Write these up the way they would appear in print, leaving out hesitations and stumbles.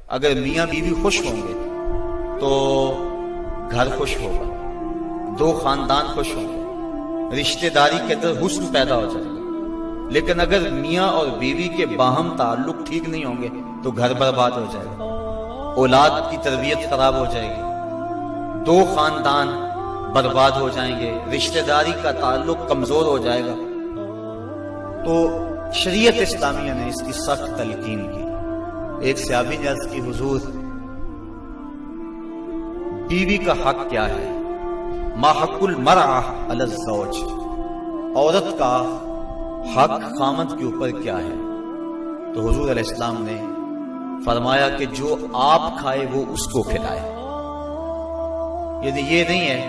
अगर मियाँ बीवी खुश होंगे तो घर खुश होगा, दो खानदान खुश होंगे, रिश्तेदारी के अंदर हुस्न पैदा हो जाएगा। लेकिन अगर मियाँ और बीवी के बाहम ताल्लुक ठीक नहीं होंगे तो घर बर्बाद हो जाएगा, औलाद की तरबियत खराब हो जाएगी, दो खानदान बर्बाद हो जाएंगे, रिश्तेदारी का ताल्लुक कमजोर हो जाएगा। तो शरीयत इस्लामिया ने इसकी सख्त तलकीन की। एक सहाबी ने अर्ज की, हुजूर बीवी का हक क्या है? मा हक़्क़ुल मरअह अला ज़ौज, औरत का हक खामद के ऊपर क्या है? तो हुजूर अलैहिस्सलाम ने फरमाया कि जो आप खाए वो उसको खिलाए। यदि ये नहीं है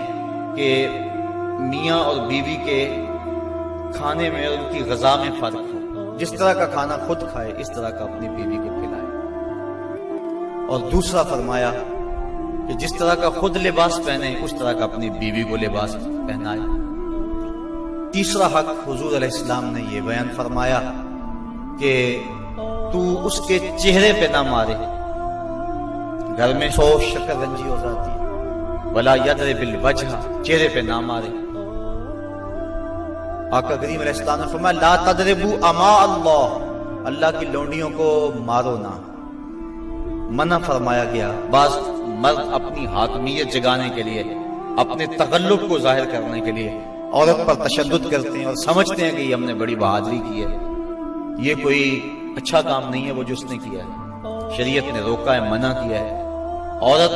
कि मियाँ और बीवी के खाने में और उनकी ग़िज़ा में फर्क हो, जिस तरह का खाना खुद खाए इस तरह का अपनी बीवी को खिलाए। और दूसरा फरमाया कि जिस तरह का खुद लिबास पहने उस तरह का अपनी बीवी को लिबास पहनाए। तीसरा हक हुजूर अलैहिस्सलाम ने ये बयान फरमाया कि तू उसके चेहरे पे ना मारे, घर में 100 शक्ल-रंजी हो जाती है। वला यदरिब बिल वजह, चेहरे पे ना मारे। आका करीम अलैहिस्सलाम ने फरमाया ला तदरिबू अमा अल्लाह, अल्लाह की लौंडियों को मारो ना, मना फरमाया गया। बाज मर्द अपनी हाकमियत जगाने के लिए, अपने तगल्लुब को जाहिर करने के लिए औरत पर तशद्दुद करते हैं और समझते हैं कि ये हमने बड़ी बहादुरी की है, ये कोई अच्छा काम नहीं है वो जो उसने किया है। शरीयत ने रोका है, मना किया है। औरत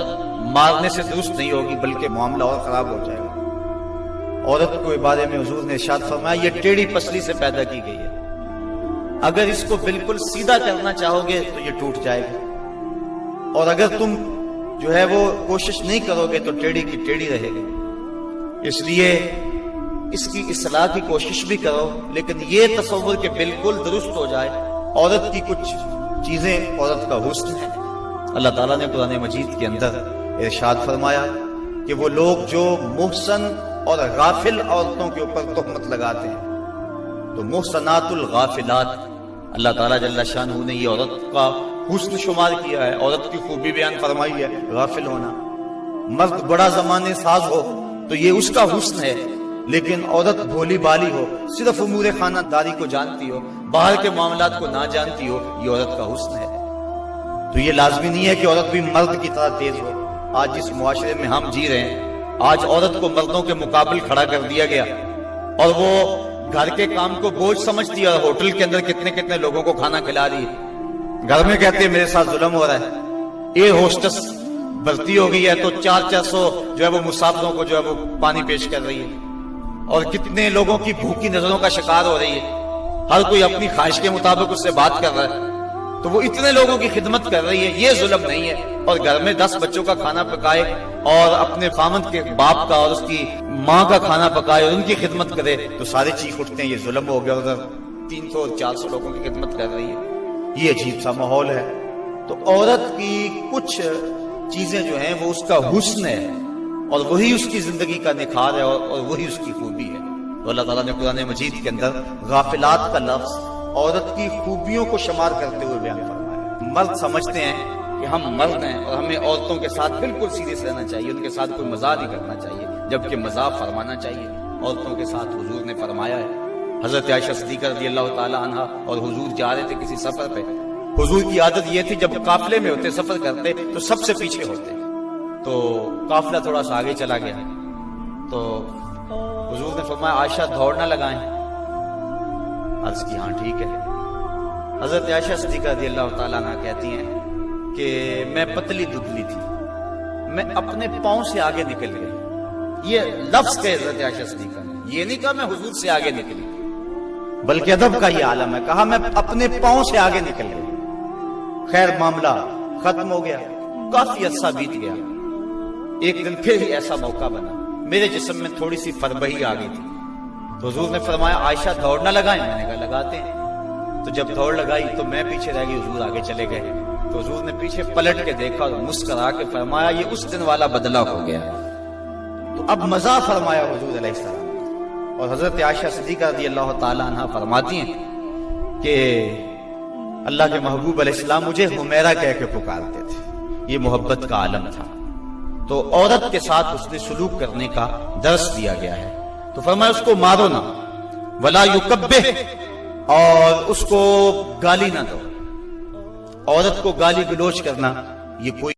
मारने से दुरुस्त नहीं होगी बल्कि मामला और खराब हो जाएगा। औरत को बारे में हुजूर ने इरशाद फरमाया ये टेढ़ी पसली से पैदा की गई है, अगर इसको बिल्कुल सीधा करना चाहोगे तो ये टूट जाएगी, और अगर तुम जो है वो कोशिश नहीं करोगे तो टेढ़ी की टेढ़ी रहेगी। इसलिए इसकी इस्लाह की कोशिश भी करो, लेकिन ये तसव्वुर के बिल्कुल दुरुस्त हो जाए। औरत की कुछ चीजें औरत का हुस्न है। अल्लाह ताला ने कुरान मजीद के अंदर इरशाद फरमाया कि वो लोग जो मुहसन और गाफिल औरतों के ऊपर तोहमत लगाते हैं, तो मुहसनातुल गाफिलात, अल्लाह ताला जल्ला शानहू ने ये औरत का हुस्न शुमार किया है, औरत की खूबी बयान फरमाई है, गाफिल होना। मर्द बड़ा जमाने साज हो तो ये उसका हुस्न है, लेकिन औरत भोली बाली हो, सिर्फ उमूर खानादारी को जानती हो, बाहर के मामलात को ना जानती हो, ये औरत का हुस्न है। तो ये लाजमी नहीं है कि औरत भी मर्द की तरह तेज हो। आज जिस मुआशरे में हम जी रहे हैं, आज औरत को मर्दों के मुकाबले खड़ा कर दिया गया और वो घर के काम को बोझ समझती है। होटल के अंदर कितने कितने लोगों को खाना खिला रही है, घर में कहते हैं मेरे साथ जुल्म हो रहा है। एयर होस्टेस भर्ती हो गई है तो 400 जो है वो मुसाफिरों को जो है वो पानी पेश कर रही है, और कितने लोगों की भूखी नजरों का शिकार हो रही है। हर कोई अपनी ख्वाहिश के मुताबिक उससे बात कर रहा है, तो वो इतने लोगों की खिदमत कर रही है, ये जुल्म नहीं है। और घर में 10 बच्चों का खाना पकाए और अपने खामद के बाप का और उसकी माँ का खाना पकाए और उनकी खिदमत करे, तो सारे चीख उठते हैं ये जुल्म हो गया। उधर 300 और 400 लोगों की खिदमत कर रही है, ये अजीब सा माहौल है। तो औरत की कुछ चीजें जो हैं वो उसका हुस्न है, और वही उसकी जिंदगी का निखार है, और वही उसकी खूबी है। तो अल्लाह ताला ने कुरान मजीद के अंदर गाफिलात का लफ्ज औरत की खूबियों को शुमार करते हुए बयान फरमाया। मर्द समझते हैं कि हम मर्द हैं और हमें औरतों के साथ बिल्कुल सीरियस रहना चाहिए, उनके साथ कोई मजाक नहीं करना चाहिए, जबकि मजाक फरमाना चाहिए। औरतों के साथ हुजूर ने फरमाया है, हजरत आयशा सिद्दीक़ा रज़ियल्लाहु ताला अन्हा और हुजूर जा रहे थे किसी सफर पे। हुजूर की आदत ये थी जब काफिले में होते, सफर करते तो सबसे पीछे होते। तो काफिला थोड़ा सा आगे चला गया तो हुजूर ने फरमाया आयशा दौड़ ना लगाएं। अर्ज की हाँ ठीक है। हजरत आयशा सिद्दीक़ा रज़ियल्लाहु ताला अन्हा कहती हैं कि मैं पतली दुबली थी, मैं अपने पांव से आगे निकल गई। ये लफ्ज कहे हजरत आयशा सिद्दीक़ा ने, ये नहीं कहा मैं हुजूर से आगे निकली, बल्कि अदब का ये आलम है, कहा मैं अपने पांव से आगे निकल गई। खैर मामला खत्म हो गया, काफी अच्छा बीत गया। एक दिन फिर ही ऐसा मौका बना, मेरे जिस्म में थोड़ी सी फरबही आ गई थी। तो हुजूर ने फरमाया आयशा दौड़ ना लगाएं। मैंने कहा लगाते हैं। तो जब दौड़ लगाई तो मैं पीछे रह गई, हुजूर आगे चले गए। तो हुजूर ने पीछे पलट के देखा और मुस्कुरा के फरमाया ये उस दिन वाला बदला हो गया। तो अब मजा फरमाया हुजूर अलैहिस्सलाम। और हजरत आयशा सिद्दीक़ा रज़ियल्लाहु ताला अन्हा फरमाती हैं कि अल्लाह के महबूब अलैहिस्सलाम मुझे हुमैरा कह के पुकारते थे, ये मोहब्बत का आलम था। तो औरत के साथ उसने सुलूक करने का दर्स दिया गया है। तो फरमाया उसको मारो ना, वला युकब्बिह, और उसको गाली ना दो। औरत को गाली गलोच करना ये कोई